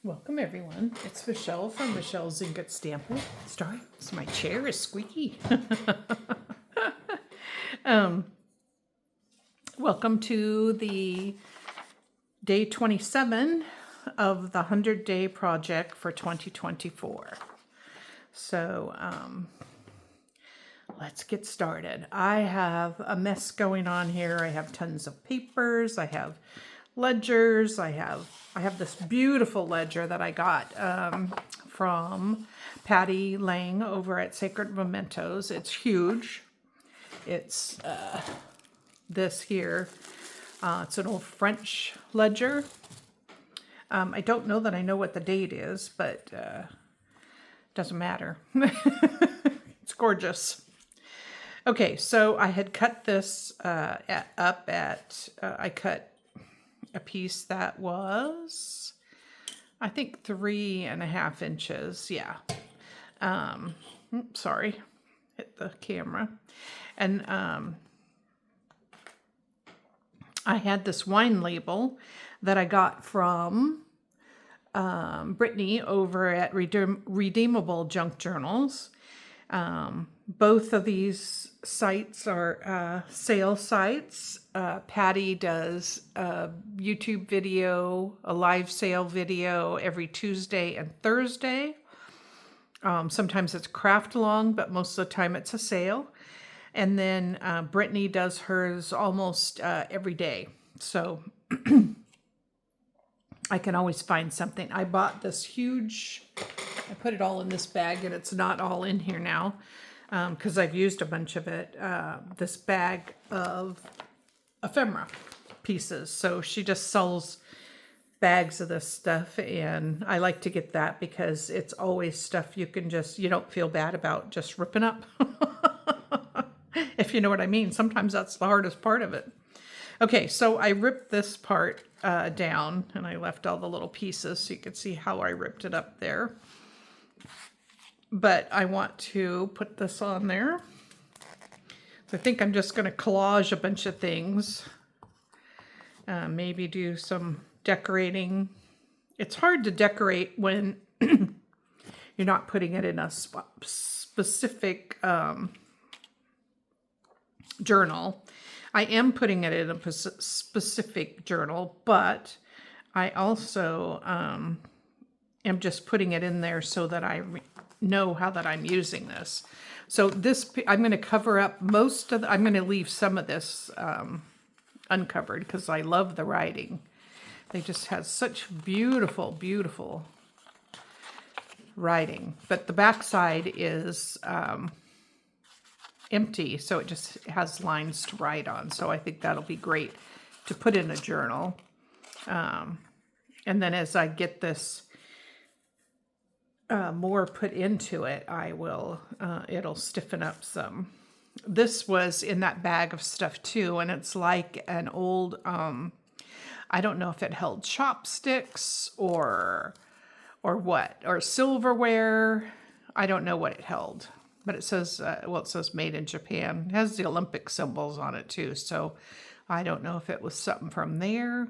Welcome everyone. It's Michelle from Michelle's Ingot Stamper. Sorry, so my chair is squeaky. Welcome to the day 27 of the 100-day project for 2024. So let's get started. I have a mess going on here. I have tons of papers. I have ledgers. I have this beautiful ledger that I got from Patty Lang over at Sacred Mementos. It's huge. It's this here. It's an old French ledger. I don't know that I know what the date is, but doesn't matter. It's gorgeous. Okay, so I had cut this I cut a piece that was, I think, 3.5 inches. Yeah. Sorry, hit the camera. And I had this wine label that I got from Brittany over at Redeemable Junk Journals. Both of these sites are sale sites. Patty does a YouTube video, a live sale video every Tuesday and Thursday. Sometimes it's craft along, but most of the time it's a sale. And then Brittany does hers almost every day. So I can always find something. I bought this huge, I put it all in this bag and it's not all in here now because I've used a bunch of it. This bag of ephemera pieces. So she just sells bags of this stuff and I like to get that because it's always stuff you can just, you don't feel bad about just ripping up. If you know what I mean. Sometimes that's the hardest part of it. Okay, so I ripped this part down and I left all the little pieces so you could see how I ripped it up there. But I want to put this on there. So I think I'm just going to collage a bunch of things. Maybe do some decorating. It's hard to decorate when you're not putting it in a specific journal. I am putting it in a specific journal, but I also am just putting it in there so that I know how that I'm using this. So this, I'm going to cover up most of I'm going to leave some of this uncovered because I love the writing. They just have such beautiful, beautiful writing. But the back side is empty, so it just has lines to write on. So I think that'll be great to put in a journal. And then as I get this more put into it, I will, it'll stiffen up some. This was in that bag of stuff too, and it's like an old, I don't know if it held chopsticks or what, or silverware. I don't know what it held. But it says, it says made in Japan. It has the Olympic symbols on it too. So I don't know if it was something from there.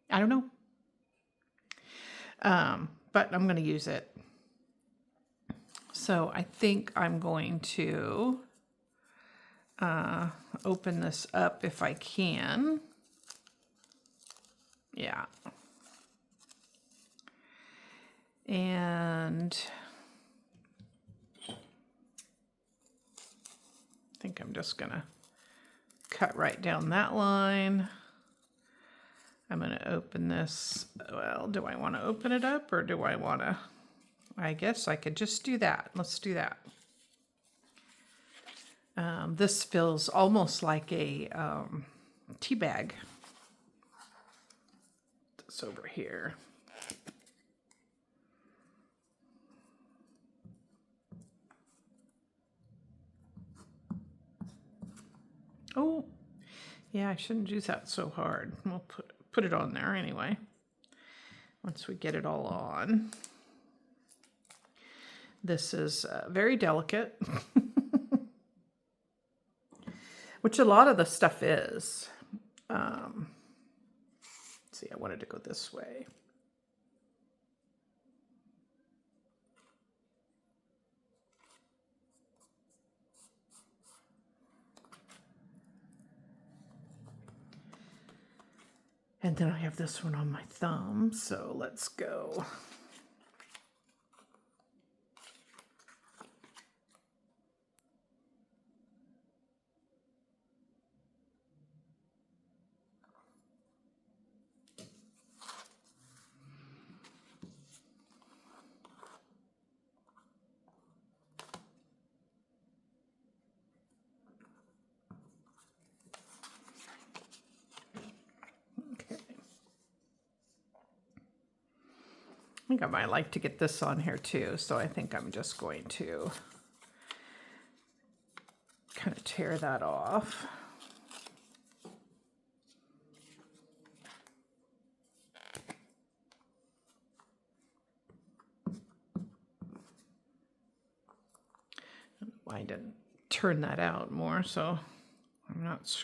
I don't know. But I'm going to use it. So I think I'm going to open this up if I can. Yeah. And I think I'm just going to cut right down that line. I'm going to open this. Well, do I want to open it up or do I want to? I guess I could just do that. Let's do that. This feels almost like a tea bag. It's over here. Oh, yeah, I shouldn't do that so hard. We'll put it on there anyway. Once we get it all on. This is very delicate. Which a lot of the stuff is. Let's see, I wanted to go this way. And then I have this one on my thumb, so let's go. I think I might like to get this on here too, so I think I'm just going to kind of tear that off. I didn't turn that out more, so I'm not,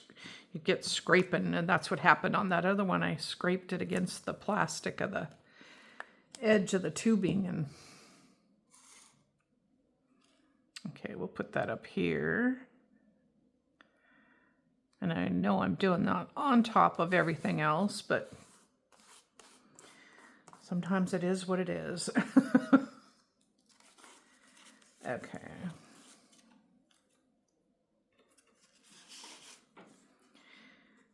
you get scraping, and that's what happened on that other one. I scraped it against the plastic of the edge of the tubing. And okay, we'll put that up here. And I know I'm doing that on top of everything else, but sometimes it is what it is. Okay.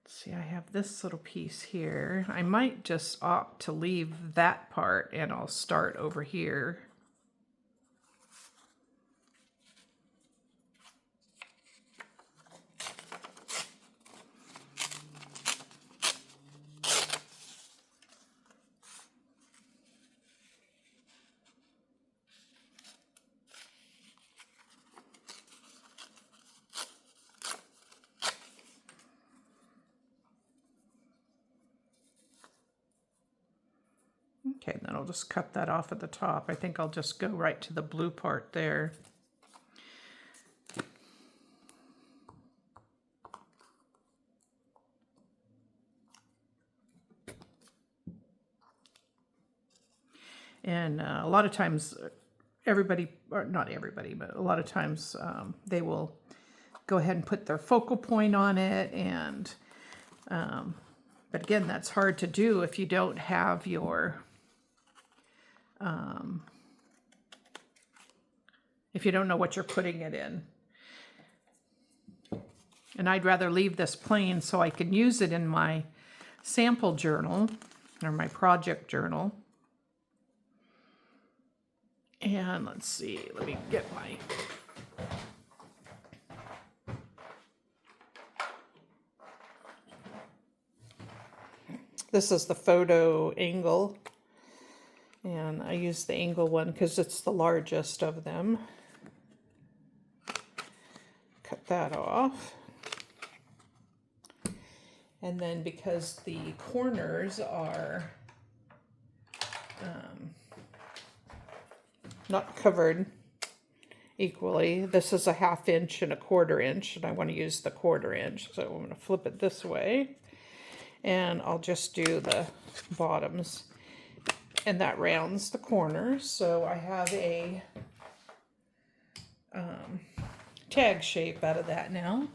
See, I have this little piece here. I might just opt to leave that part and I'll start over here. Okay, then I'll just cut that off at the top. I think I'll just go right to the blue part there. And a lot of times everybody, or not everybody, but a lot of times they will go ahead and put their focal point on it. And but again, that's hard to do if you don't have your if you don't know what you're putting it in. And I'd rather leave this plain so I can use it in my sample journal or my project journal. And let's see, let me get my... This is the photo angle. And I use the angle one because it's the largest of them. Cut that off. And then because the corners are not covered equally, this is a 1/2 inch and a 1/4 inch, and I want to use the 1/4 inch. So I'm going to flip it this way, and I'll just do the bottoms. And that rounds the corners, so I have a tag shape out of that now.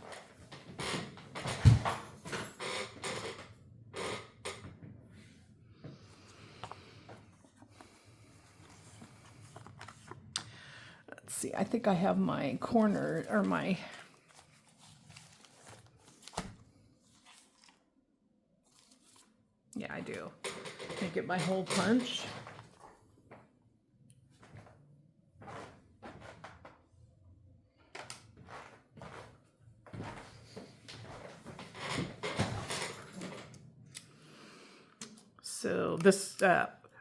Let's see, I think I have my corner, or my... Yeah, I do. Let me get my hole punch. So this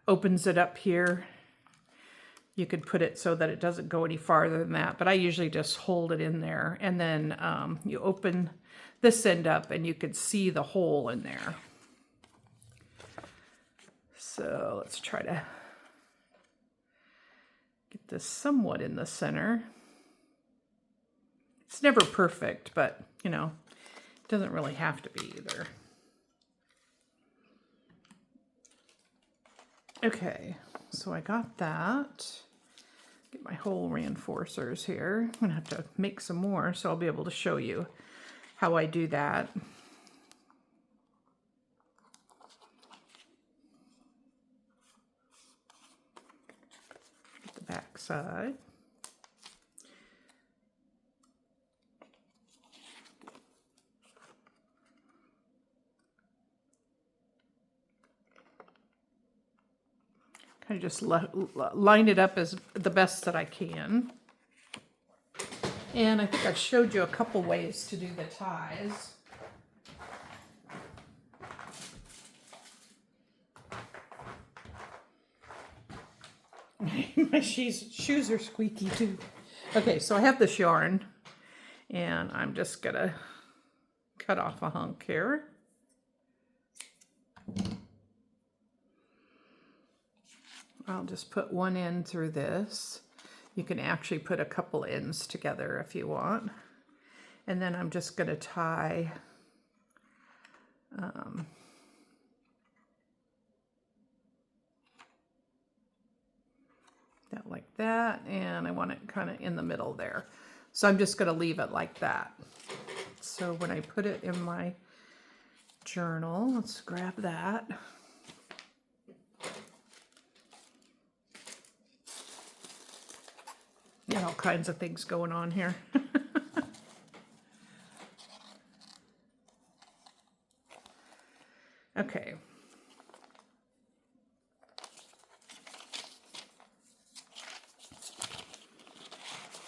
opens it up here. You could put it so that it doesn't go any farther than that, but I usually just hold it in there. And then you open this end up and you could see the hole in there. So let's try to get this somewhat in the center. It's never perfect, but you know, it doesn't really have to be either. Okay, so I got that. Get my hole reinforcers here. I'm gonna have to make some more, so I'll be able to show you how I do that. back side. Kind of just line it up as the best that I can. And I think I've showed you a couple ways to do the ties. My shoes are squeaky too. Okay, so I have this yarn, and I'm just gonna cut off a hunk here. I'll just put one end through this. You can actually put a couple ends together if you want. And then I'm just gonna tie that like that, and I want it kind of in the middle there. So I'm just going to leave it like that. So when I put it in my journal, let's grab that. Got all kinds of things going on here. Okay.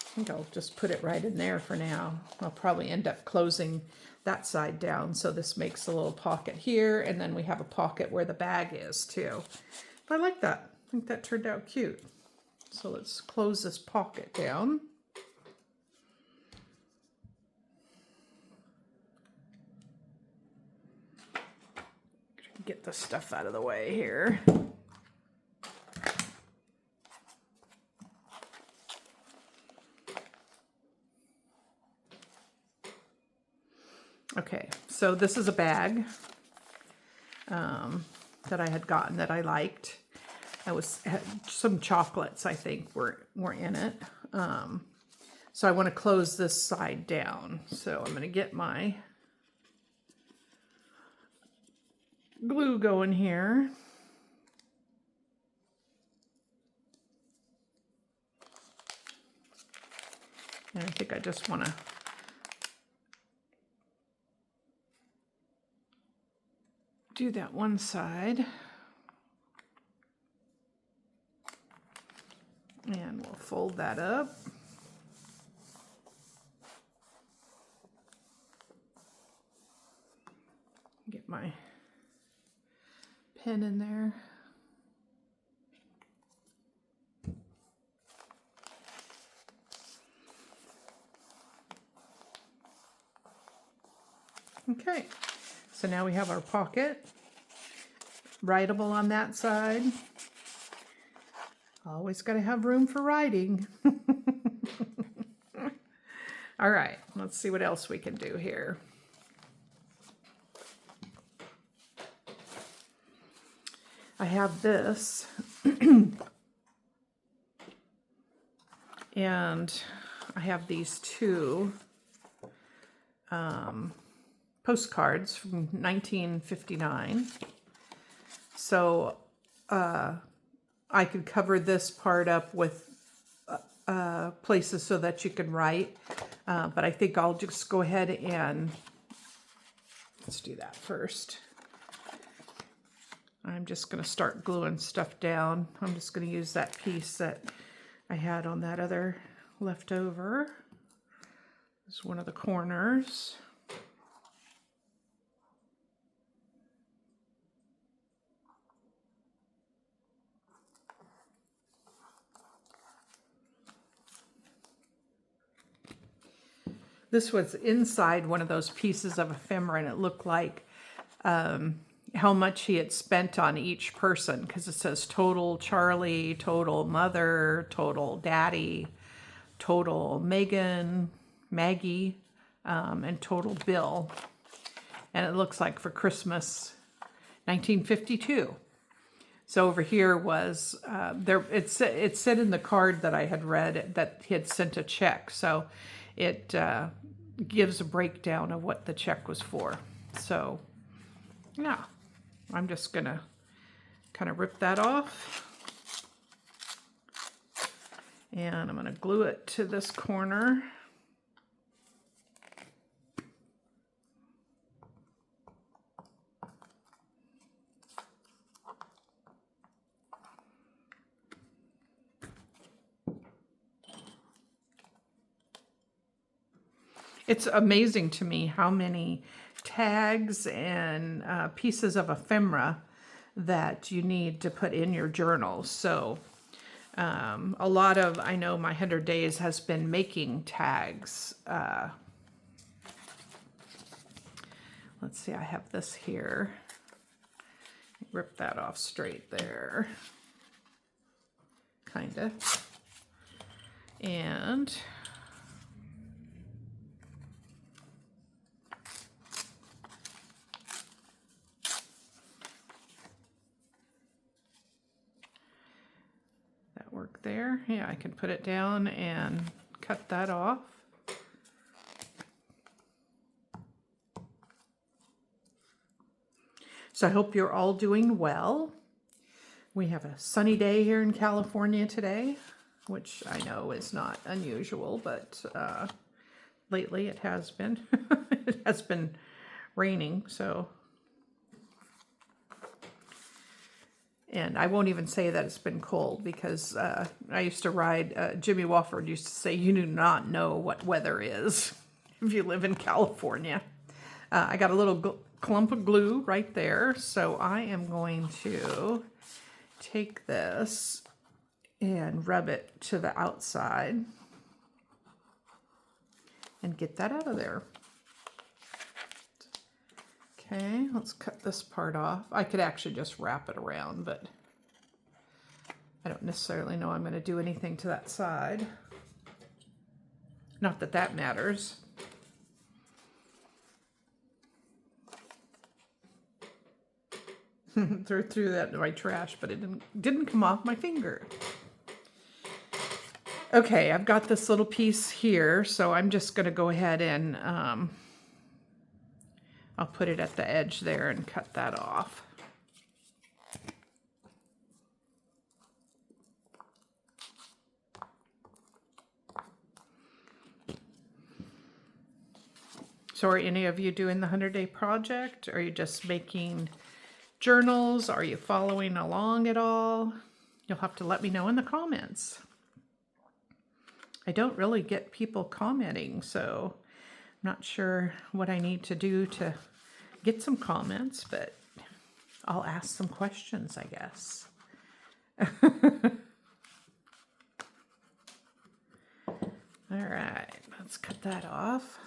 I think I'll just put it right in there for now. I'll probably end up closing that side down, so this makes a little pocket here, and then we have a pocket where the bag is too. But I like that. I think that turned out cute. So let's close this pocket down. Get the stuff out of the way here. Okay, so this is a bag that I had gotten that I liked. Had some chocolates, I think, were in it. So I want to close this side down. So I'm going to get my glue going here. And I think I just want to do that one side. And we'll fold that up. Get my pen in there. Okay, so now we have our pocket. Writable on that side. Always got to have room for writing. All right, let's see what else we can do here. I have this, and I have these two postcards from 1959. So I could cover this part up with places so that you can write, but I think I'll just go ahead and let's do that first. I'm just going to start gluing stuff down. I'm just going to use that piece that I had on that other leftover. This is one of the corners. This was inside one of those pieces of ephemera, and it looked like how much he had spent on each person, because it says total Charlie, total mother, total daddy, total Megan, Maggie, and total Bill. And it looks like for Christmas 1952. So over here was, it said in the card that I had read that he had sent a check. So it gives a breakdown of what the check was for. So yeah, I'm just gonna kind of rip that off. And I'm going to glue it to this corner. It's amazing to me how many tags and pieces of ephemera that you need to put in your journal. So a lot of, I know my 100 days has been making tags. Let's see, I have this here. Rip that off straight there. Kind of. And that work there. Yeah, I can put it down and cut that off. So I hope you're all doing well. We have a sunny day here in California today, which I know is not unusual, but lately it has been. It has been raining, so. And I won't even say that it's been cold, because I used to ride, Jimmy Wofford used to say, you do not know what weather is if you live in California. I got a little clump of glue right there, so I am going to take this and rub it to the outside and get that out of there. Okay, let's cut this part off. I could actually just wrap it around, but I don't necessarily know I'm going to do anything to that side. Not that that matters. Threw that in my trash, but it didn't come off my finger. Okay, I've got this little piece here, so I'm just going to go ahead and I'll put it at the edge there and cut that off. So are any of you doing the 100-day project? Are you just making journals? Are you following along at all? You'll have to let me know in the comments. I don't really get people commenting, so I'm not sure what I need to do to get some comments, but I'll ask some questions, I guess. All right, let's cut that off.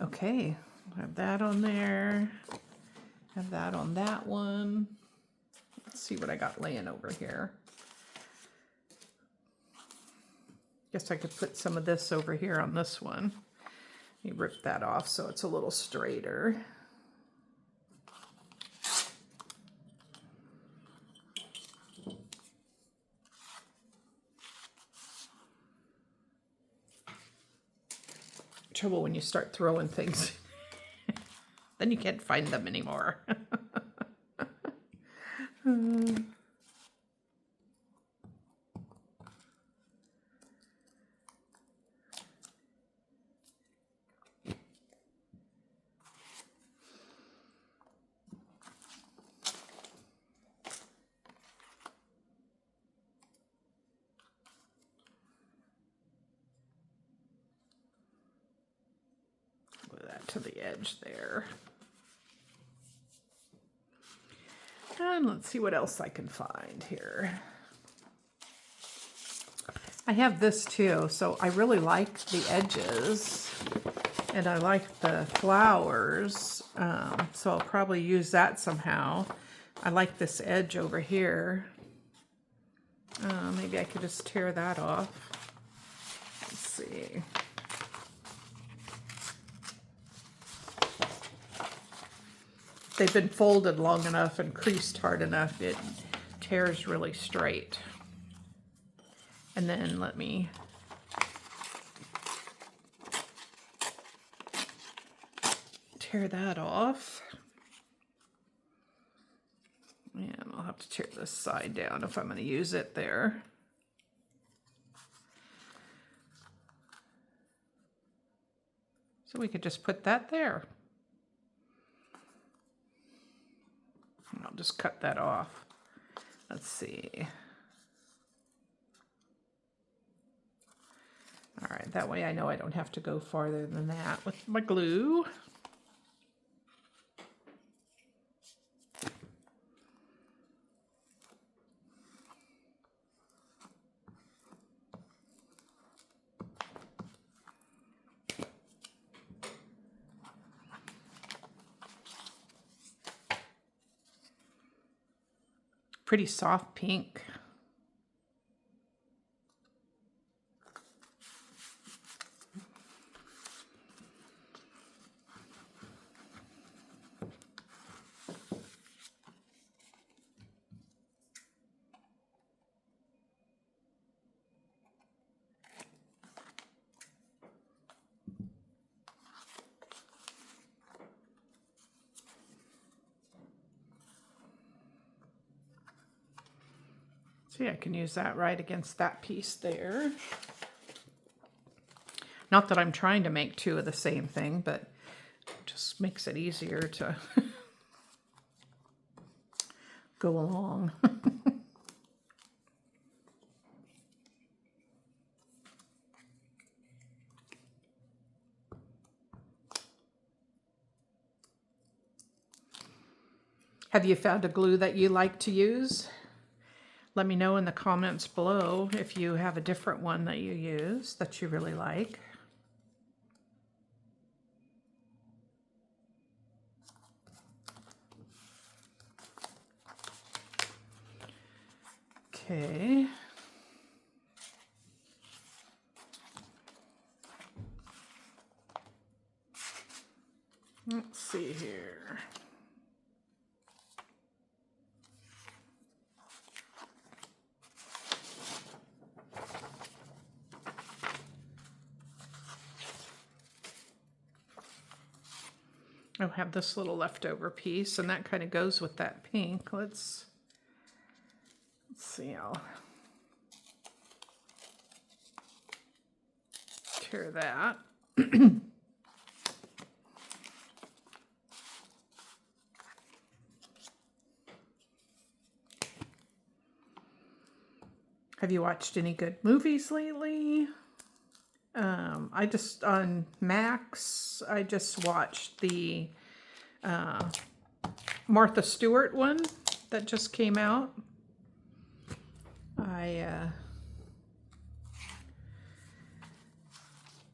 Okay, have that on there, have that on that one. Let's see what I got laying over here. Guess I could put some of this over here on this one. Let me rip that off so it's a little straighter. Trouble when you start throwing things, then you can't find them anymore. To the edge there. And let's see what else I can find here. I have this too, so I really like the edges and I like the flowers, so I'll probably use that somehow. I like this edge over here. Maybe I could just tear that off. Let's see. They've been folded long enough and creased hard enough, it tears really straight. And then let me tear that off. And I'll have to tear this side down if I'm going to use it there. So we could just put that there. And I'll just cut that off. Let's see. All right, that way I know I don't have to go farther than that with my glue. Pretty soft pink. See, I can use that right against that piece there. Not that I'm trying to make two of the same thing, but it just makes it easier to go along. Have you found a glue that you like to use? Let me know in the comments below if you have a different one that you use that you really like. Okay. Let's see here. I'll have this little leftover piece, and that kind of goes with that pink. Let's see, I'll tear that. Have you watched any good movies lately? I just, on Max, I just watched the Martha Stewart one that just came out.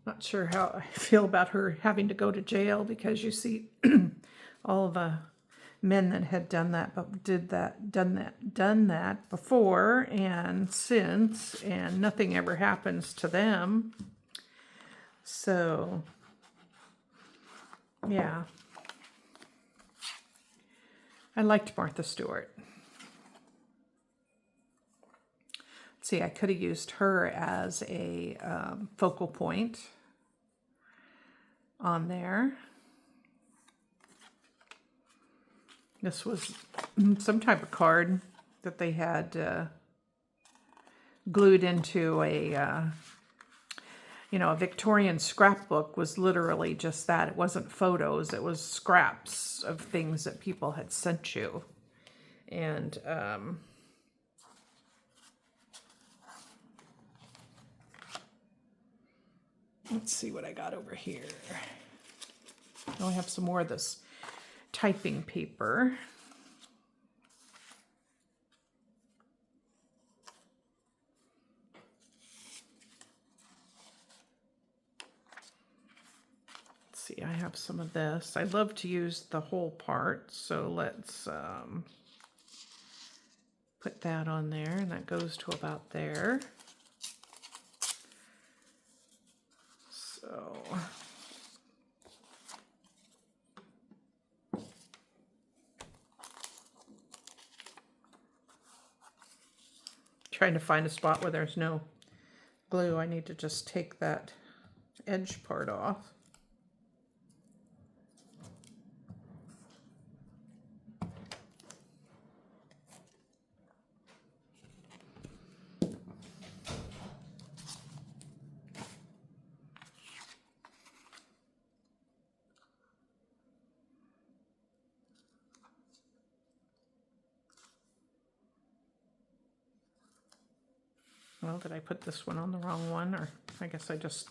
Not sure how I feel about her having to go to jail, because you see all the men that had done that, but done that before and since, and nothing ever happens to them. So, yeah. I liked Martha Stewart. Let's see, I could have used her as a focal point on there. This was some type of card that they had glued into a, you know, a Victorian scrapbook. Was literally just that. It wasn't photos, it was scraps of things that people had sent you. And let's see what I got over here. Oh, I have some more of this typing paper. Let's see, I have some of this. I love to use the whole part, so let's put that on there, and that goes to about there. So trying to find a spot where there's no glue. I need to just take that edge part off. Well, did I put this one on the wrong one? Or I guess I just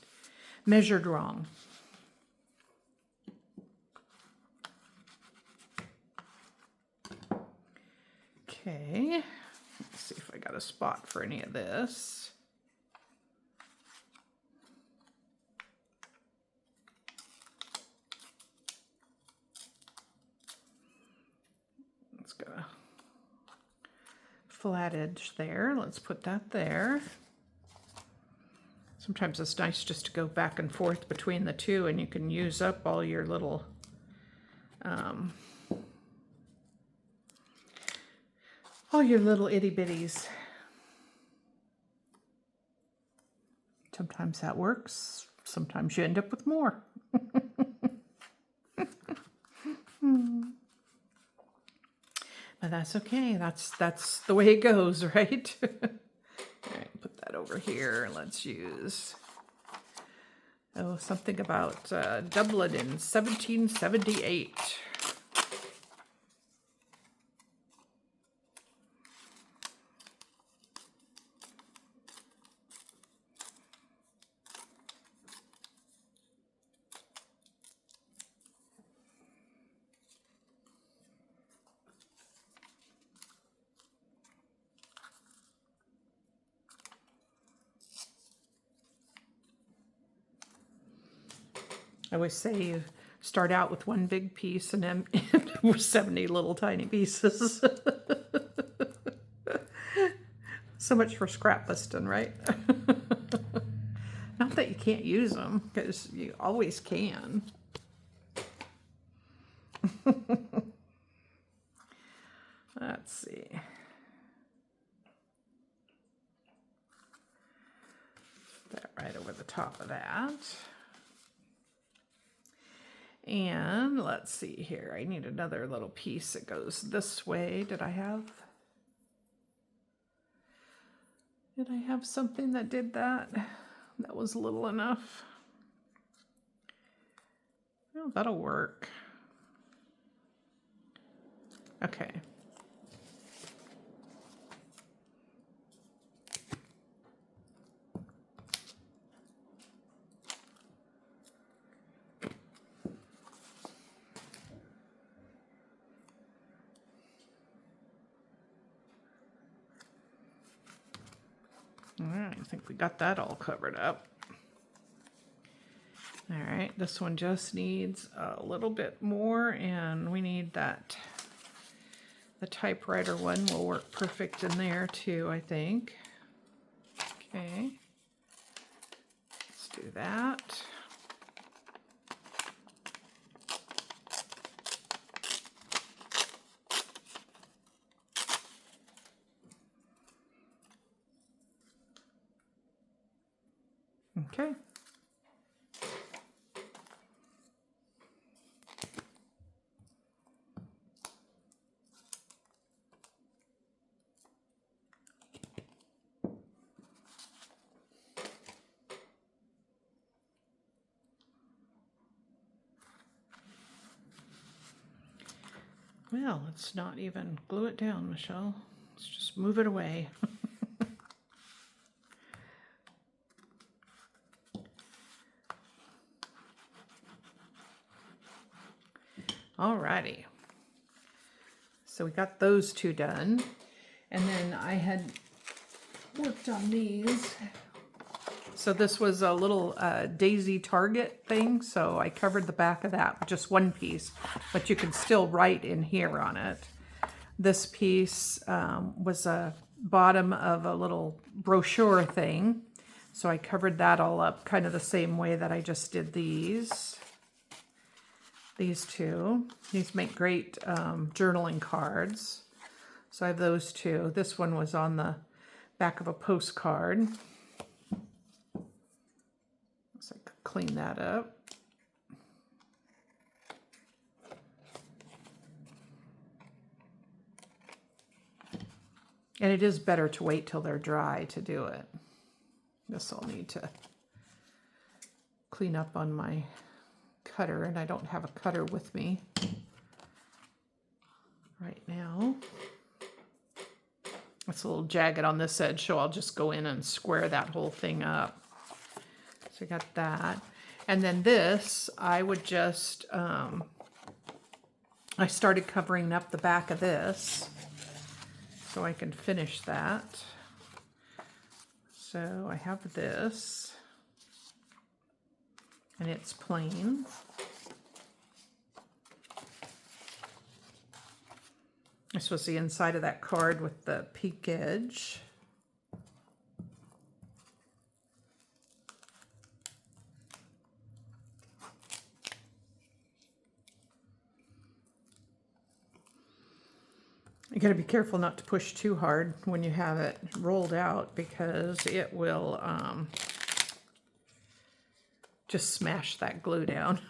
measured wrong. Okay, let's see if I got a spot for any of this. Let's go flat edge there. Let's put that there. Sometimes it's nice just to go back and forth between the two, and you can use up all your little itty bitties. Sometimes that works. Sometimes you end up with more. But that's okay. That's the way it goes, right? All right, put that over here. Let's use something about Dublin in 1778. I always say you start out with one big piece and then end with 70 little tiny pieces. So much for scrap listing, right? Not that you can't use them, because you always can. Let's see. Put that right over the top of that. And let's see here. I need another little piece that goes this way. Did I have something that did that? That was little enough. Well, that'll work. Okay. All right, I think we got that all covered up. All right, this one just needs a little bit more, and we need that. The typewriter one will work perfect in there too, I think. Okay, let's do that. Okay. Well, let's not even glue it down, Michelle. Let's just move it away. Alrighty. So we got those two done. And then I had worked on these. So this was a little daisy target thing. So I covered the back of that with just one piece, but you can still write in here on it. This piece was a bottom of a little brochure thing. So I covered that all up kind of the same way that I just did these. These two. These make great journaling cards. So I have those two. This one was on the back of a postcard. So I could clean that up. And it is better to wait till they're dry to do it. This I'll need to clean up on my cutter, and I don't have a cutter with me right now. It's a little jagged on this edge, so I'll just go in and square that whole thing up. So I got that. And then this, I would just, I started covering up the back of this so I can finish that. So I have this, and it's plain. This was the inside of that card with the peak edge. You got to be careful not to push too hard when you have it rolled out, because it will just smash that glue down.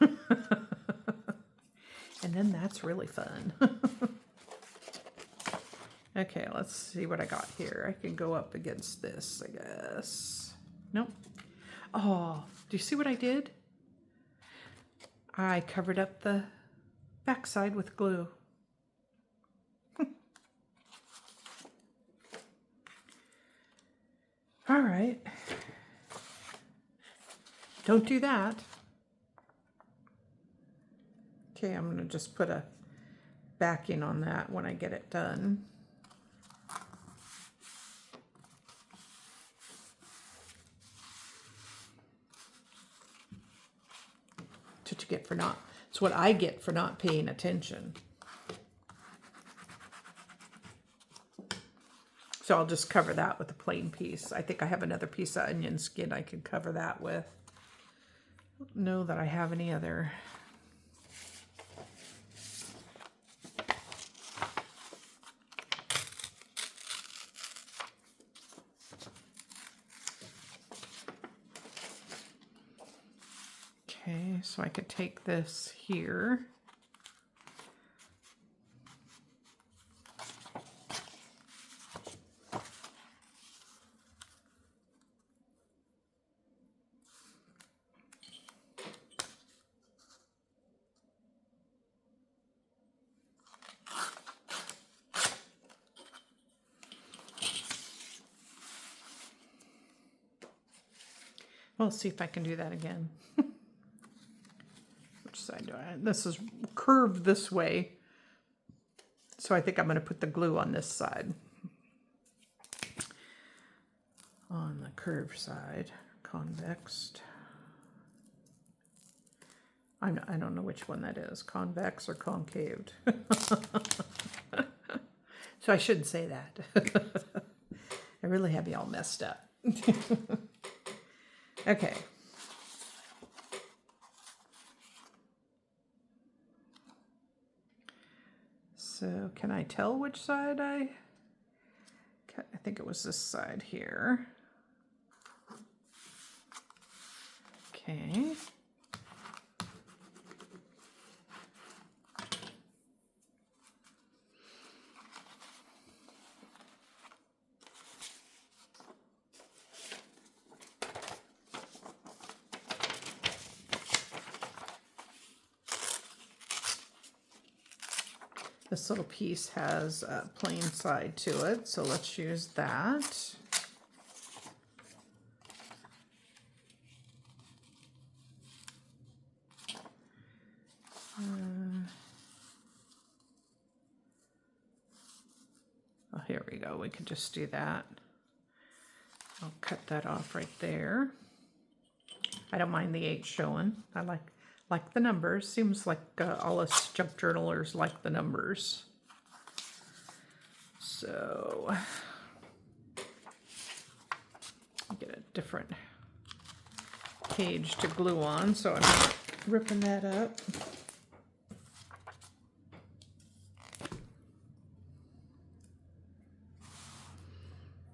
And then that's really fun. Okay, let's see what I got here. I can go up against this, I guess. Nope. Oh, do you see what I did? I covered up the backside with glue. All right. Don't do that. Okay, I'm going to just put a backing on that when I get it done. That's what you get for not, it's what I get for not paying attention. So I'll just cover that with a plain piece. I think I have another piece of onion skin I can cover that with. I don't know that I have any other. Okay, so I could take this here. We'll see if I can do that again. Which side do I? This is curved this way, so I think I'm going to put the glue on this side. On the curved side, convexed. I don't know which one that is, convex or concaved. So I shouldn't say that. I really have you all messed up. Okay. So can I tell which side I think it was this side here. Okay. This little piece has a plain side to it, so let's use that. Oh, here we go. We could just do that. I'll cut that off right there. I don't mind the 8 showing. I like the numbers. Seems like all us junk journalers like the numbers. So get a different page to glue on, so I'm not ripping that up.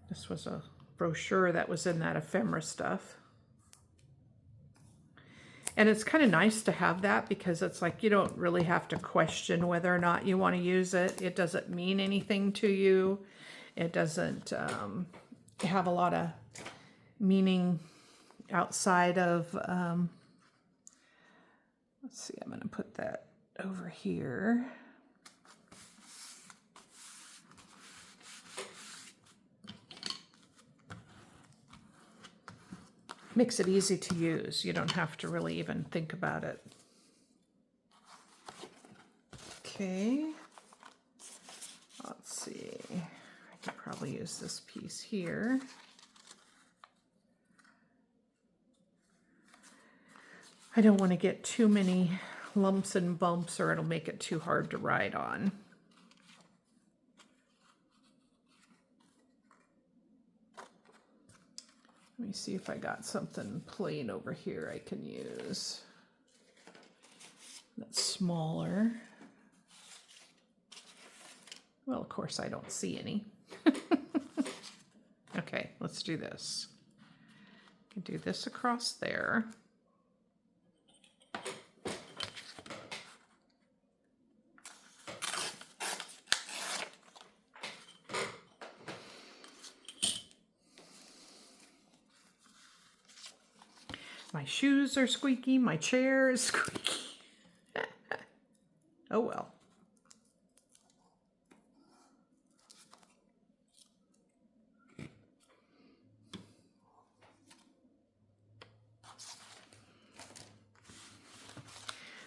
This was a brochure that was in that ephemera stuff. And it's kind of nice to have that, because it's like you don't really have to question whether or not you want to use it. It doesn't mean anything to you. It doesn't have a lot of meaning outside of, let's see, I'm going to put that over here. Makes it easy to use. You don't have to really even think about it. Okay. Let's see. I could probably use this piece here. I don't want to get too many lumps and bumps or it'll make it too hard to write on. Let me see if I got something plain over here I can use. That's smaller. Well, of course I don't see any. Okay, let's do this. I can do this across there. My shoes are squeaky, my chair is squeaky. Oh well.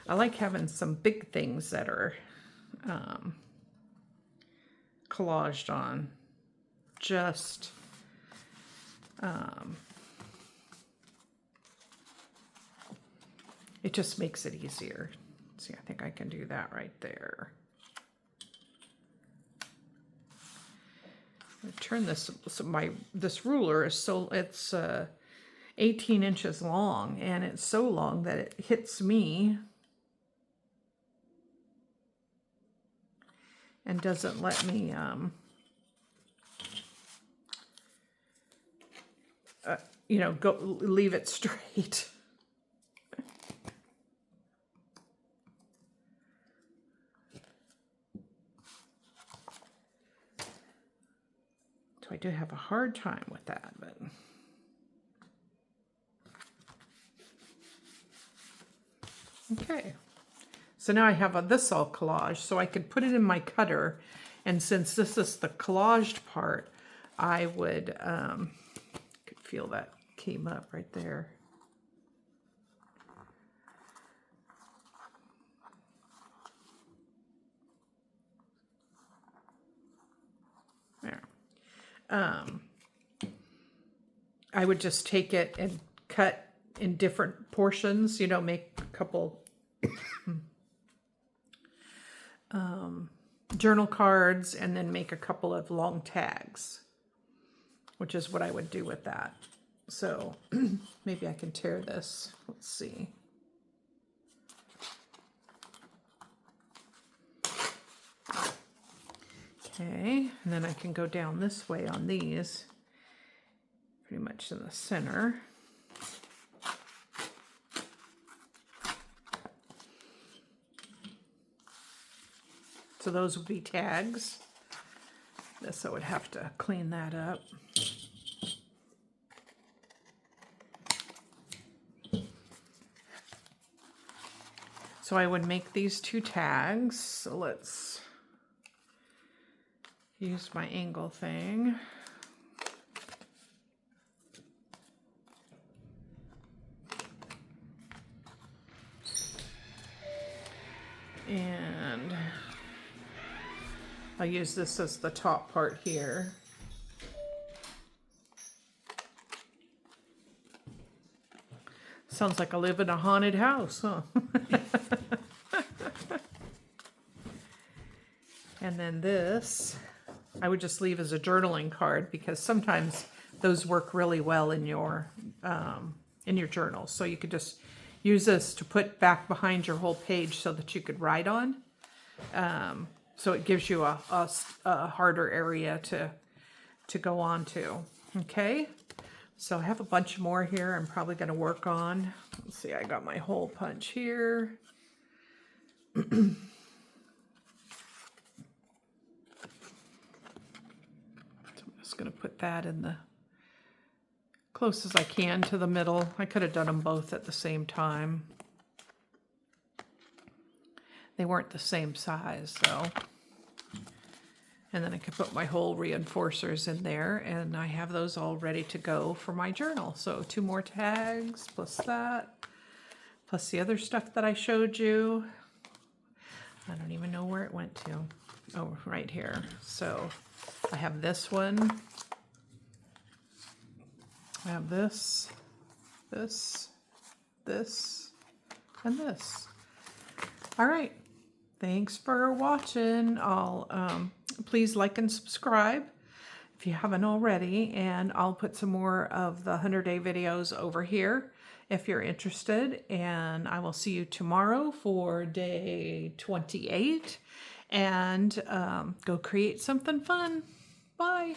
I like having some big things that are collaged on. Just it just makes it easier. See, I think I can do that right there. I turn this, so this ruler is so, it's 18 inches long, and it's so long that it hits me and doesn't let me you know, leave it straight. So I do have a hard time with that, but okay. So now I have this all collaged, so I could put it in my cutter, and since this is the collaged part, I would could feel that came up right there. There. I would just take it and cut in different portions, you know, make a couple journal cards and then make a couple of long tags, which is what I would do with that. So maybe I can tear this. Let's see. Okay, and then I can go down this way on these, pretty much in the center. So those would be tags. This I would have to clean that up. So I would make these two tags. So let's use my angle thing. And I'll use this as the top part here. Sounds like I live in a haunted house, huh? And then this, I would just leave as a journaling card because sometimes those work really well in your journal. So you could just use this to put back behind your whole page so that you could write on. So it gives you a harder area to go on to. Okay, so I have a bunch more here I'm probably going to work on. Let's see, I got my hole punch here. So I'm just going to put that in the close as I can to the middle. I could have done them both at the same time. They weren't the same size though. And then I can put my whole reinforcers in there, and I have those all ready to go for my journal. So 2 more tags, plus that, plus the other stuff that I showed you. I don't even know where it went to. Oh, right here. So I have this one. I have this, this, this, and this. All right. Thanks for watching. Please like and subscribe if you haven't already, and I'll put some more of the 100-day videos over here if you're interested, and I will see you tomorrow for day 28, and go create something fun. Bye.